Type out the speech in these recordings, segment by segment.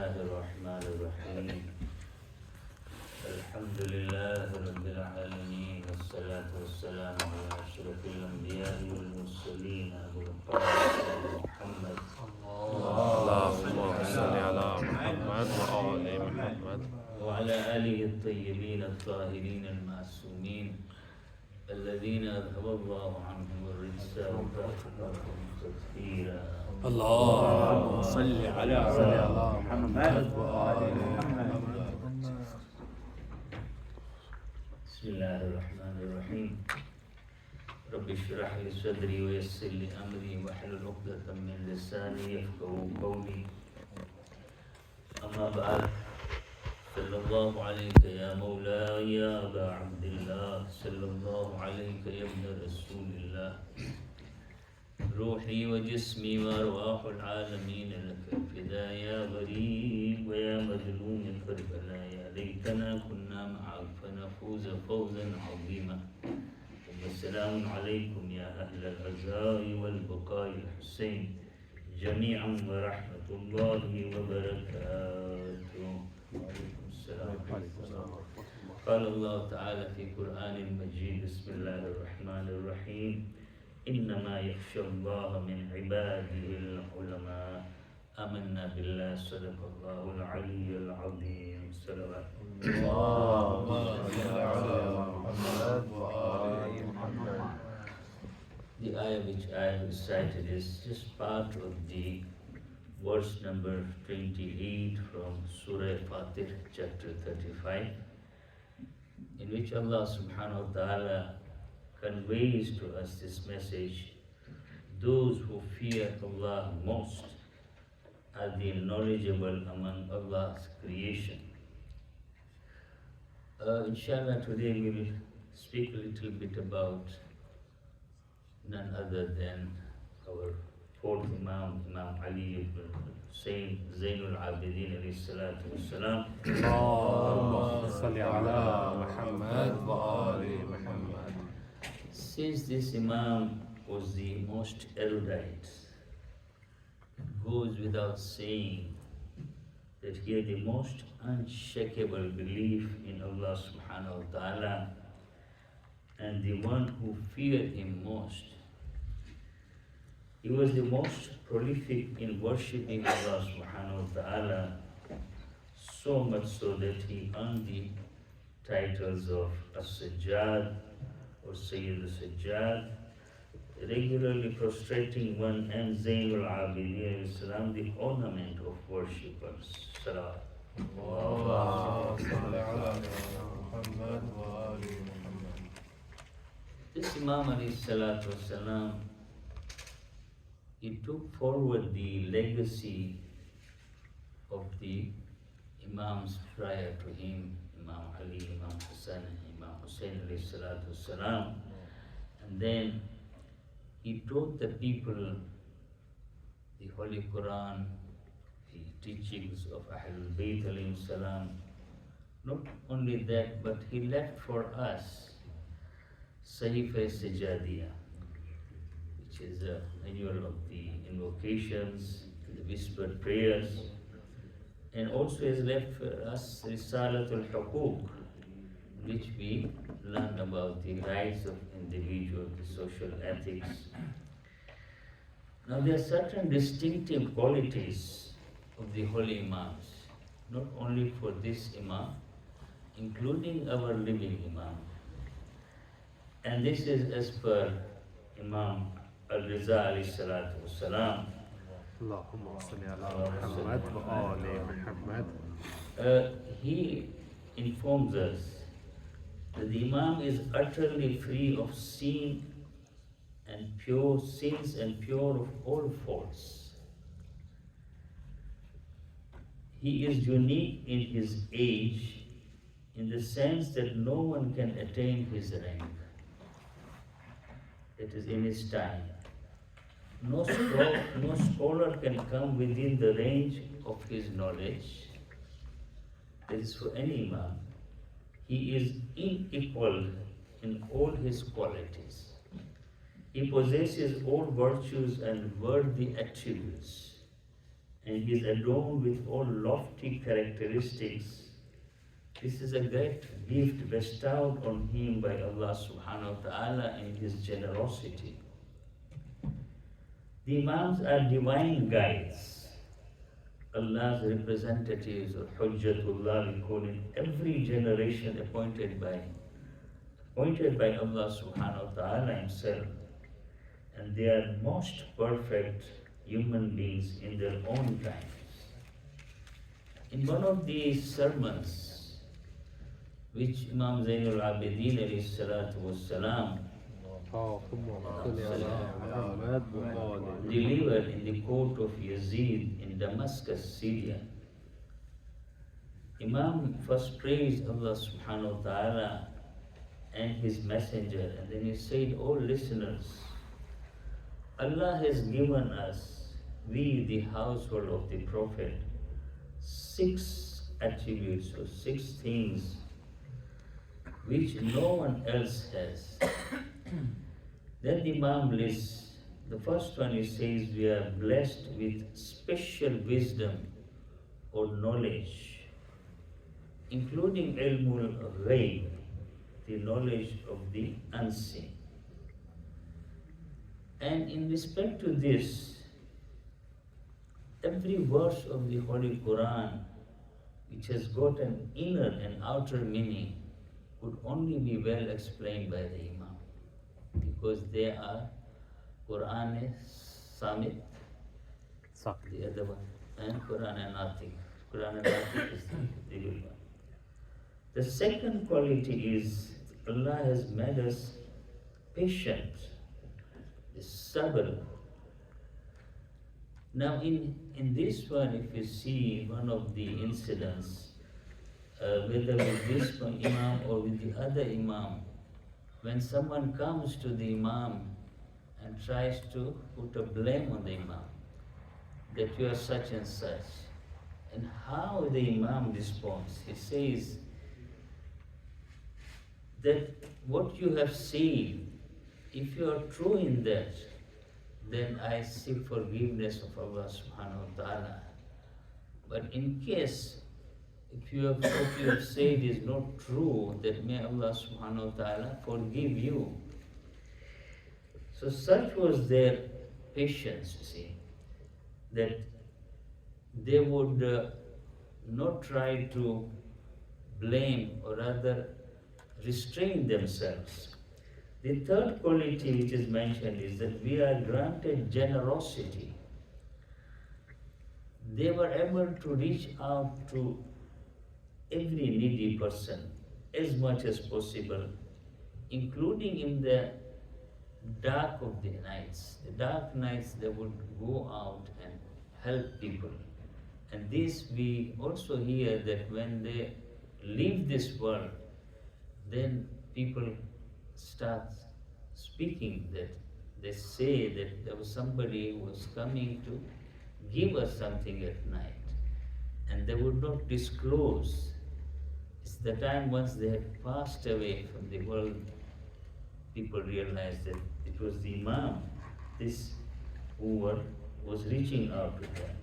الله الرحمن الرحيم الحمد لله رب العالمين والصلاة والسلام على أشرف الأنبياء والمرسلين أبو القاسم محمد اللهم صل على محمد وآل محمد وعلى آله الطيبين الطاهرين المعصومين الذين أذهب الله عنهم الرجس وطهرهم تطهيرا. اللهم صل على محمد وآل محمد. بسم الله الرحمن الرحيم رب اشرح لي صدري ويسر لي أمري واحلل عقدة من لساني يفقهوا قولي. أما بعد صلى الله عليك يا مولاي يا أبا عبد الله صلى الله عليك يا ابن رسول الله روحي وجسمي وأرواح العالمين لك الفداء يا غريب ويا مظلوم كربلاء يا ليتنا كنا معك فنفوز فوزا عظيما. والسلام عليكم يا أهل العزاء والبقاء الحسين جميعا ورحمة الله وبركاته. وعليكم السلام. قال الله تعالى في قرآن المجيد بسم الله الرحمن الرحيم إنما يخشى الله من عباده العلماء. آمنا بالله صدق الله العلي العظيم. صلوات اللهم صل على محمد وآل محمد. The ayah which I have recited is just part of the verse number 28 from Surah Fajr, chapter 35, in which Allah subhanahu wa ta'ala conveys to us this message: those who fear Allah most are the knowledgeable among Allah's creation. Inshallah, today we will speak a little bit about none other than our fourth Imam, Imam Ali ibn Hussein Zainul Abidin alayhi salatu wassalam. اللهم صل على محمد وآل محمد. Since this Imam was the most erudite, it goes without saying that he had the most unshakable belief in Allah subhanahu wa ta'ala, and the one who feared him most. He was the most prolific in worshipping Allah subhanahu wa ta'ala, so much so that he earned the titles of Sajjad or Sayyid Sajjad, regularly prostrating one, and Zainul Abidin Islam, the ornament of worshippers. Salawat. اللهم صل على محمد وآل محمد. This Imam alayhi salatu wasalam, he took forward the legacy of the Imams prior to him, Imam Ali, Imam Kassam, Imam Hussein alayhi salatu wasalam, and then he taught the people the Holy Quran, the teachings of Ahlul Bayt alayhi salam. Not only that, but he left for us Sahifa Sajjadiyah, which is a manual of the invocations, the whispered prayers, and also has left for us Risalatul Huquq, which we learn about the rights of individuals, the social ethics. Now there are certain distinctive qualities of the holy Imams, not only for this Imam, including our living Imam. And this is as per Imam Al-Riza alayhi salatu wassalam. اللهم صل على محمد وآل محمد. He informs us that the Imam is utterly free of sins and pure of all faults. He is unique in his age in the sense that no one can attain his rank. It is in his time. No scholar can come within the range of his knowledge. That is for any Imam. He is unequaled in all his qualities. He possesses all virtues and worthy attributes, and he is adorned with all lofty characteristics. This is a great gift bestowed on him by Allah subhanahu wa ta'ala in his generosity. The Imams are divine guides, Allah's representatives, or Hujjatullah, we call it, every generation appointed by Allah subhanahu wa ta'ala himself. And they are most perfect human beings in their own times. In one of the sermons, which Imam Zainul Abidin alayhi salatu was salam delivered in the court of Yazid in Damascus, Syria, Imam first praised Allah subhanahu wa ta'ala and his messenger, and then he said, "O listeners, Allah has given us, we the household of the Prophet, 6 attributes or 6 things which no one else has." Then the Imam lists, the first one he says, we are blessed with special wisdom or knowledge, including ilmul ghaib, the knowledge of the unseen. And in respect to this, every verse of the Holy Quran which has got an inner and outer meaning could only be well explained by the Imam, because they are Quran Samit, the other one, and Quran Natik. Quran Natik is the real one. The second quality is Allah has made us patient, sabr. Now in this one, if you see one of the incidents, whether with this Imam or with the other Imam, when someone comes to the Imam and tries to put a blame on the Imam, that you are such and such, and how the Imam responds, he says that what you have said, if you are true in that, then I seek forgiveness of Allah subhanahu wa ta'ala. But in case, if what you have said is not true, then may Allah subhanahu wa ta'ala forgive you. So such was their patience, you see, that they would not try to blame or rather restrain themselves. The third quality which is mentioned is that we are granted generosity. They were able to reach out to every needy person as much as possible, including in the dark of the nights. The dark nights they would go out and help people. And this we also hear that when they leave this world, then people start speaking that they say that there was somebody who was coming to give us something at night, and they would not disclose. It's the time once they had passed away from the world, people realized that it was the Imam, this who was reaching out to them.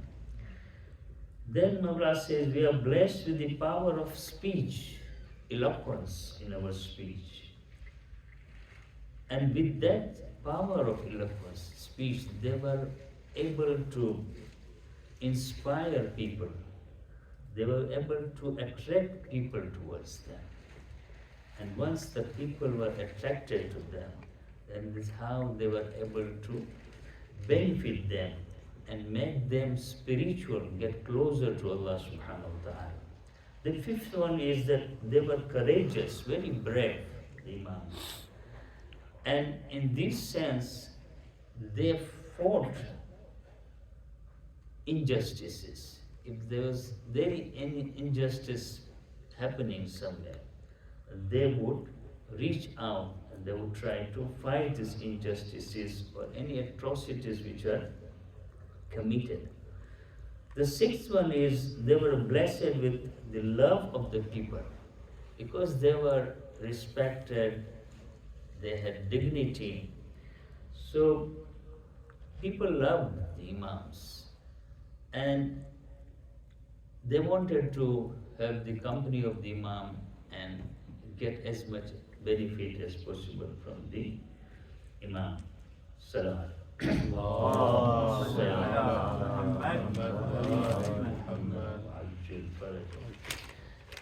Then Mulla says, we are blessed with the power of speech, eloquence in our speech. And with that power of eloquence, speech, they were able to inspire people. They were able to attract people towards them. And once the people were attracted to them, then this is how they were able to benefit them and make them spiritual, get closer to Allah subhanahu wa ta'ala. The fifth one is that they were courageous, very brave, the Imams. And in this sense, they fought injustices. If there was any injustice happening somewhere, they would reach out and they would try to fight these injustices or any atrocities which are committed. The sixth one is they were blessed with the love of the people because they were respected, they had dignity. So people loved the Imams. And they wanted to have the company of the Imam and get as much benefit as possible from the Imam. Salam.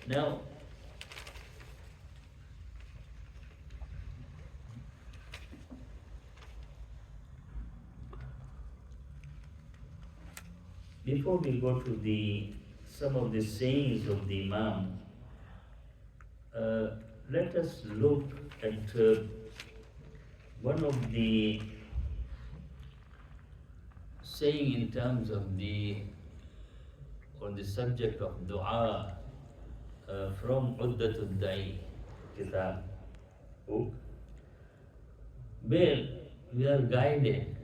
Now, before we go to the some of the sayings of the Imam, let us look at one of the saying in terms of the on the subject of dua from Uddatul Da'i Kitab book, where we are guided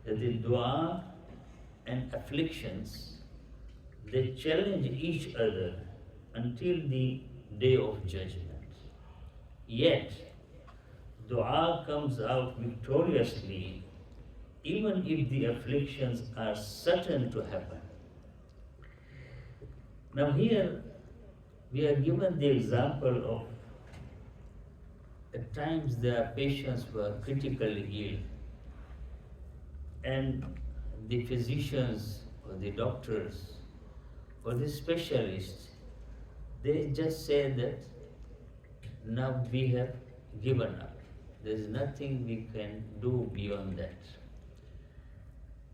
that the dua and afflictions, they challenge each other until the day of judgment. Yet, dua comes out victoriously even if the afflictions are certain to happen. Now here, we are given the example of at times their patients were critically ill and the physicians or the doctors or the specialists, they just say that now we have given up. There is nothing we can do beyond that.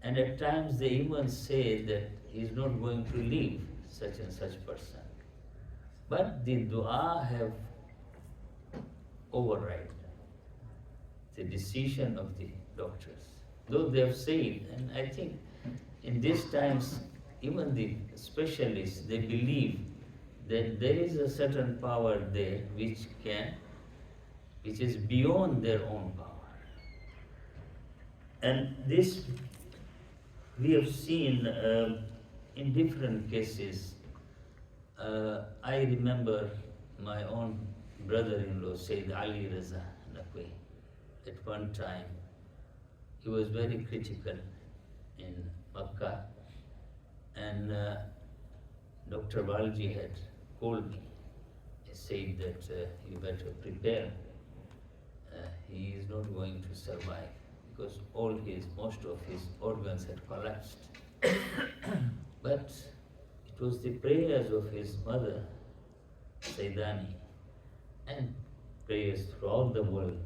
And at times they even say that he is not going to live such and such person. But the dua have override the decision of the doctors. Though they have said, and I think in these times, even the specialists, they believe that there is a certain power there which is beyond their own power. And this we have seen in different cases. I remember my own brother-in-law, Sayyid Ali Raza Naqvi. At one time, he was very critical in Makkah, and Dr. Walji had called me. He said that you better prepare. He is not going to survive because most of his organs had collapsed. But it was the prayers of his mother, Sayyidani, and prayers throughout the world,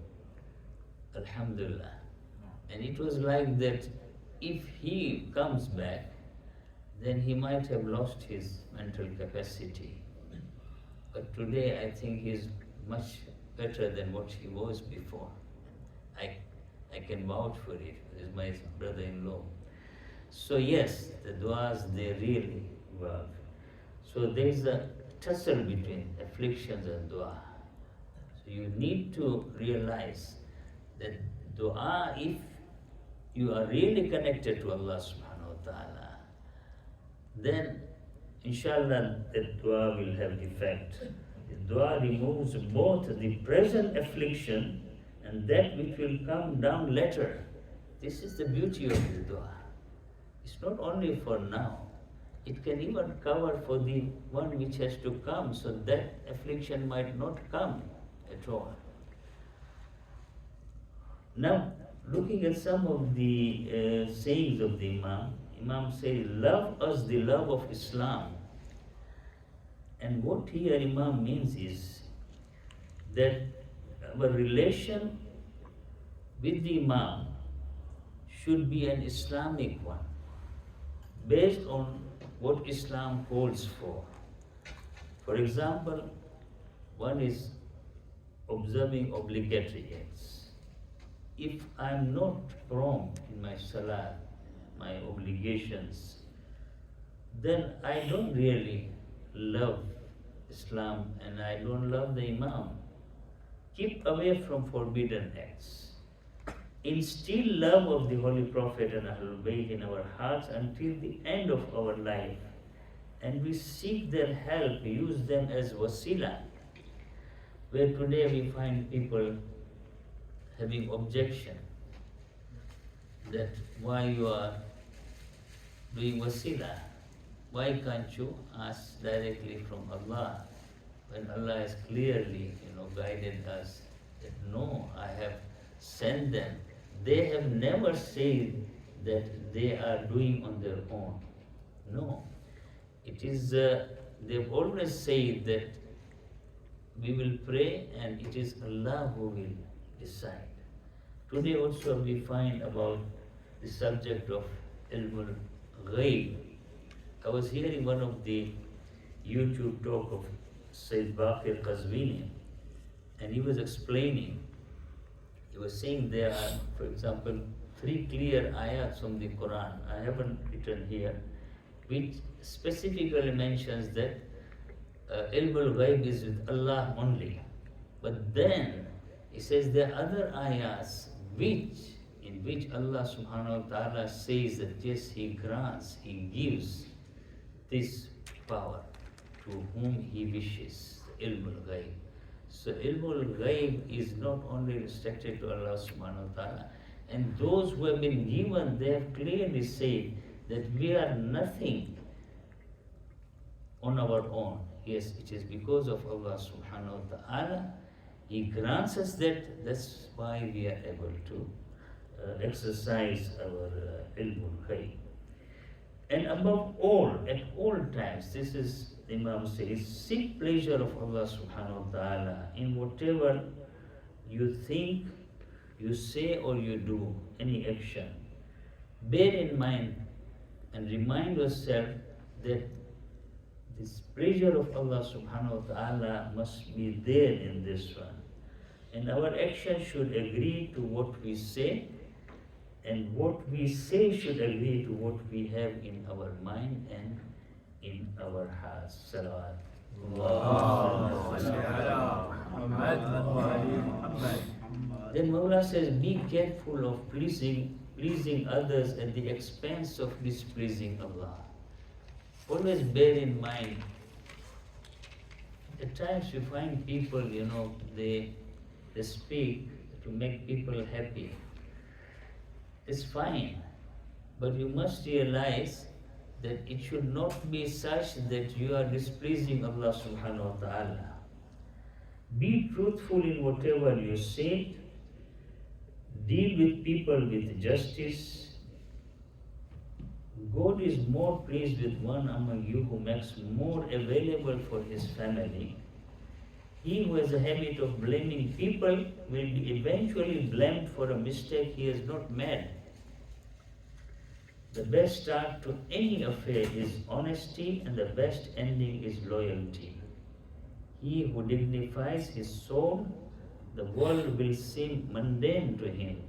Alhamdulillah. And it was like that if he comes back, then he might have lost his mental capacity. But today I think he's much better than what he was before. I can vouch for it. He's my brother-in-law. So yes, the du'as, they really work. So there is a tussle between afflictions and dua. So you need to realize that dua, if you are really connected to Allah subhanahu wa ta'ala, then inshallah that dua will have effect. The dua removes both the present affliction and that which will come down later. This is the beauty of the dua. It's not only for now. It can even cover for the one which has to come, so that affliction might not come at all. Now, looking at some of the sayings of the Imam, Imam says, love us the love of Islam. And what here Imam means is that our relation with the Imam should be an Islamic one, based on what Islam calls for. For example, one is observing obligatory acts. If I am not prompt in my salah, my obligations, then I don't really love Islam and I don't love the Imam. Keep away from forbidden acts. Instill love of the Holy Prophet and Ahlul Bayt in our hearts until the end of our life. And we seek their help, use them as wasila. Where today we find people having objection that why you are doing wasila. Why can't you ask directly from Allah? When Allah has clearly, guided us that no, I have sent them. They have never said that they are doing on their own. No, it is. They've always said that we will pray and it is Allah who will decide. Today also we find about the subject of ilmul ghaib. I was hearing one of the YouTube talk of Sayyid Baqir Qazwini, and he was explaining, he was saying there are, for example, 3 clear ayats from the Quran, I haven't written here, which specifically mentions that ilmul ghaib is with Allah only. But then he says there are other ayats in which Allah subhanahu wa ta'ala says that yes, He grants, He gives this power to whom He wishes, ilmul ghaib. So ilmul ghaib is not only restricted to Allah subhanahu wa ta'ala, and those who have been given, they have clearly said that we are nothing on our own. Yes, it is because of Allah subhanahu wa ta'ala. He grants us that, that's why we are able to exercise our ilmul ghaib. And above all, at all times, this is, Imam says, seek pleasure of Allah subhanahu wa ta'ala in whatever you think, you say or you do, any action. Bear in mind and remind yourself that this pleasure of Allah subhanahu wa ta'ala must be there in this one. And our action should agree to what we say, and what we say should agree to what we have in our mind and in our hearts. Salawat. Then Mulla says, be careful of pleasing others at the expense of displeasing Allah. Always bear in mind, at times you find people, they speak to make people happy. It's fine, but you must realize that it should not be such that you are displeasing Allah subhanahu wa ta'ala. Be truthful in whatever you say. Deal with people with justice. God is more pleased with one among you who makes more available for his family. He who has a habit of blaming people will be eventually blamed for a mistake he has not made. The best start to any affair is honesty, and the best ending is loyalty. He who dignifies his soul, the world will seem mundane to him.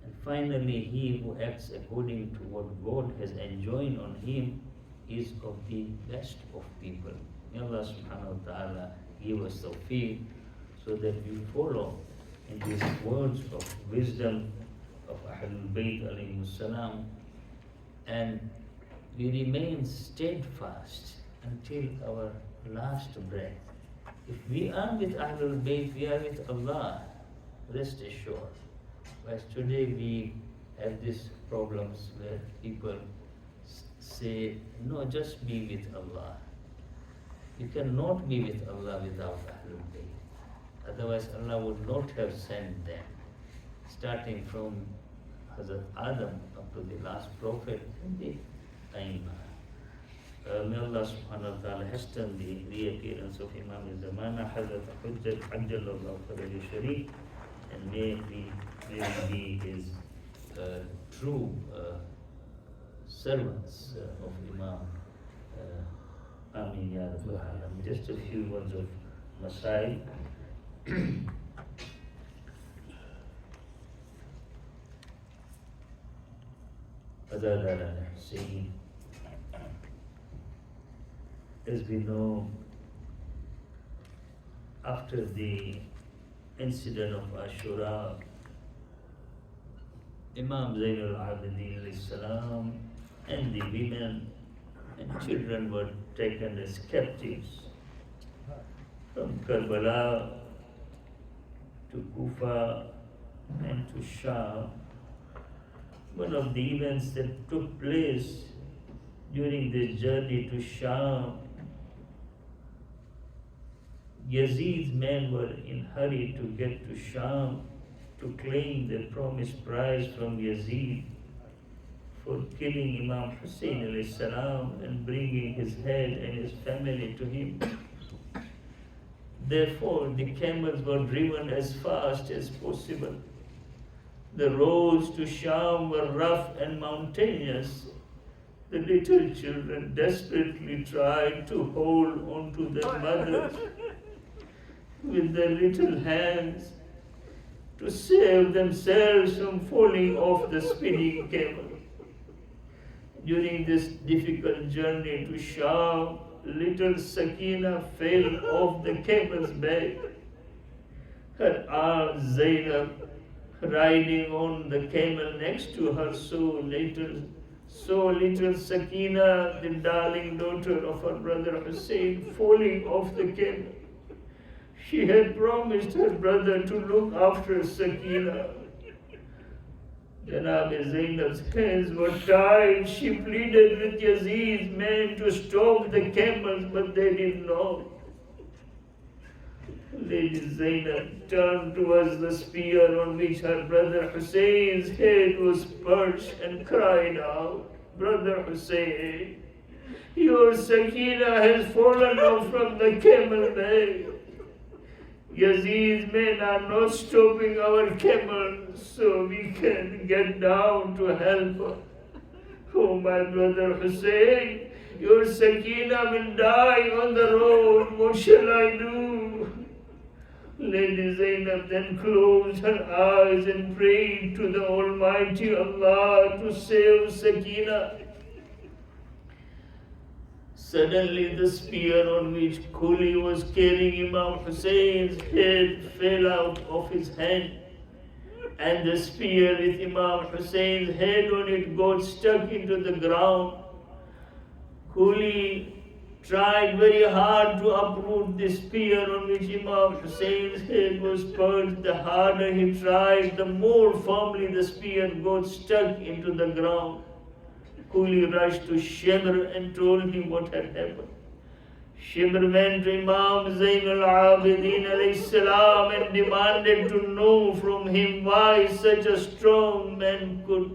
And finally, he who acts according to what God has enjoined on him is of the best of people. May Allah subhanahu wa ta'ala give us tawfiq so that we follow in these words of wisdom of Ahlul Bayt alayhi salam, and we remain steadfast until our last breath. If we are with Ahlul Bayt, we are with Allah, rest assured. Whereas today we have these problems where people say, no, just be with Allah. You cannot be with Allah without Ahlul Bayt. Otherwise Allah would not have sent them. Starting from Hazrat Adam up to the last prophet and the Imam. May Allah subhanahu wa ta'ala hasten the reappearance of Imam al-Zamana, Hazrat Hujjat Ajjalallahu Fadli Sharif, and may we be his true servants of Imam. Ameen Ya Rabbal Alamin. Just a few words of Masail. Saying, as we know, after the incident of Ashura, Imam Zainul Abidin alayhi salam and the women and children were taken as captives from Karbala to Kufa and to Sham. One of the events that took place during this journey to Sham, Yazid's men were in hurry to get to Sham to claim the promised prize from Yazid for killing Imam Hussein alayhi salam and bringing his head and his family to him. Therefore, the camels were driven as fast as possible. The roads to Sham were rough and mountainous. The little children desperately tried to hold onto their mothers with their little hands to save themselves from falling off the speeding camel. During this difficult journey to Sham, little Sakina fell off the camel's back. Her aunt Zainab, riding on the camel next to her, saw little Sakina, the darling daughter of her brother Hussein, falling off the camel. She had promised her brother to look after Sakina. Janab Zainab's hands were tied. She pleaded with Yazid's men to stop the camels, but they did not. Lady Zainab turned towards the spear on which her brother Hussein's head was perched and cried out, "Brother Hussein, your Sakina has fallen off from the camel back. Yazid's men are not stopping our camels so we can get down to help her. Oh, my brother Hussein, your Sakina will die on the road. What shall I do?" Lady Zainab then closed her eyes and prayed to the Almighty Allah to save Sakina. Suddenly the spear on which Khuli was carrying Imam Hussein's head fell out of his hand, and the spear with Imam Hussein's head on it got stuck into the ground. Khuli tried very hard to uproot the spear on which Imam Hussein's head was perched. The harder he tried, the more firmly the spear got stuck into the ground. Khuli rushed to Shimr and told him what had happened. Shimr went to Imam Zain al-Abidin alayhi salam and demanded to know from him why such a strong man could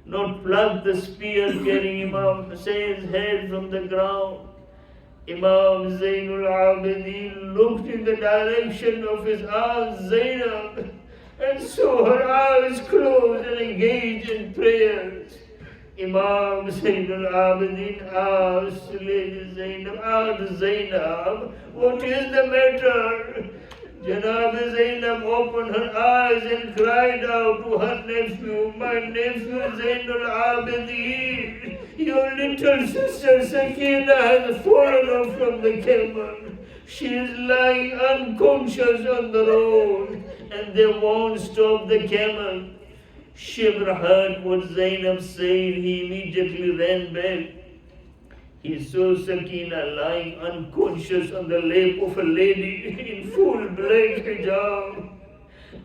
not pluck the spear carrying Imam Hussein's head from the ground. Imam Zain al-Abidin looked in the direction of his aunt Zainab and saw her eyes closed and engaged in prayers. Imam Zain al-Abidin asked Lady Zainab, "Aunt Zainab, what is the matter?" Janab Zainab opened her eyes and cried out to her nephew, "My nephew Zain al-Abidin, your little sister Sakina has fallen off from the camel. She is lying unconscious on the road and they won't stop the camel." Shimr heard what Zainab said. He immediately ran back. He saw Sakina lying unconscious on the lap of a lady in full black hijab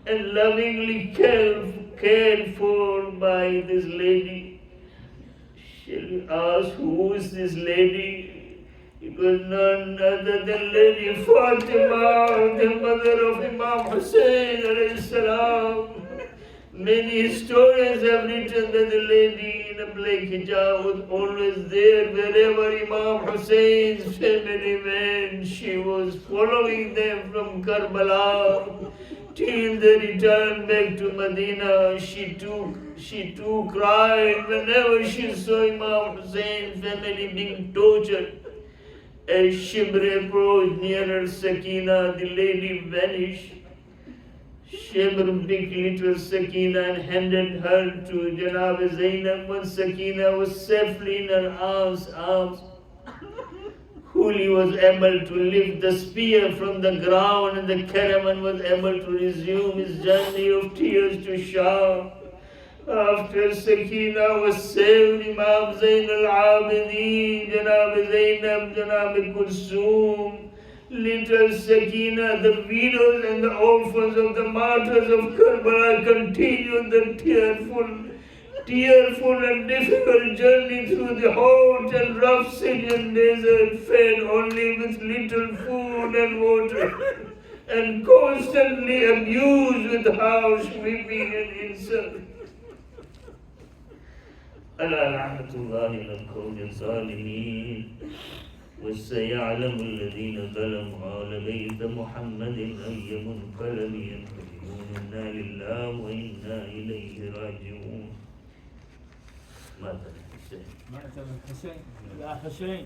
and lovingly cared for by this lady. She asked, "Who is this lady?" It was none other than Lady Fatima, the mother of Imam Hussein alayhi salam. Many historians have written that the lady in a black hijab was always there wherever Imam Hussein's family went. She was following them from Karbala till they returned back to Medina. She too cried whenever she saw Imam Hussein's family being tortured. As Shimr approached nearer Sakina, the lady vanished. Shimr picked little Sakina and handed her to Janab Zainab. When Sakina was safely in her aunt's arms, Khuli was able to lift the spear from the ground and the caravan was able to resume his journey of tears to Sham. After Sakina was saved, Imam Zain al-Abidin, Janab Zainab, Janab Kulsum, little Sakina, the widows and the orphans of the martyrs of Karbala continued the tearful and difficult journey through the hot and rough Syrian desert, fed only with little food and water, and constantly abused with harsh whipping and insult. ألا لعنة الله على القوم الظالمين وسيعلم الذين ظلموا آل بيت محمد أي منقلب ينقلبون إنا لله وإنا إليه راجعون. مات الحسين. مات الحسين. يا حسين.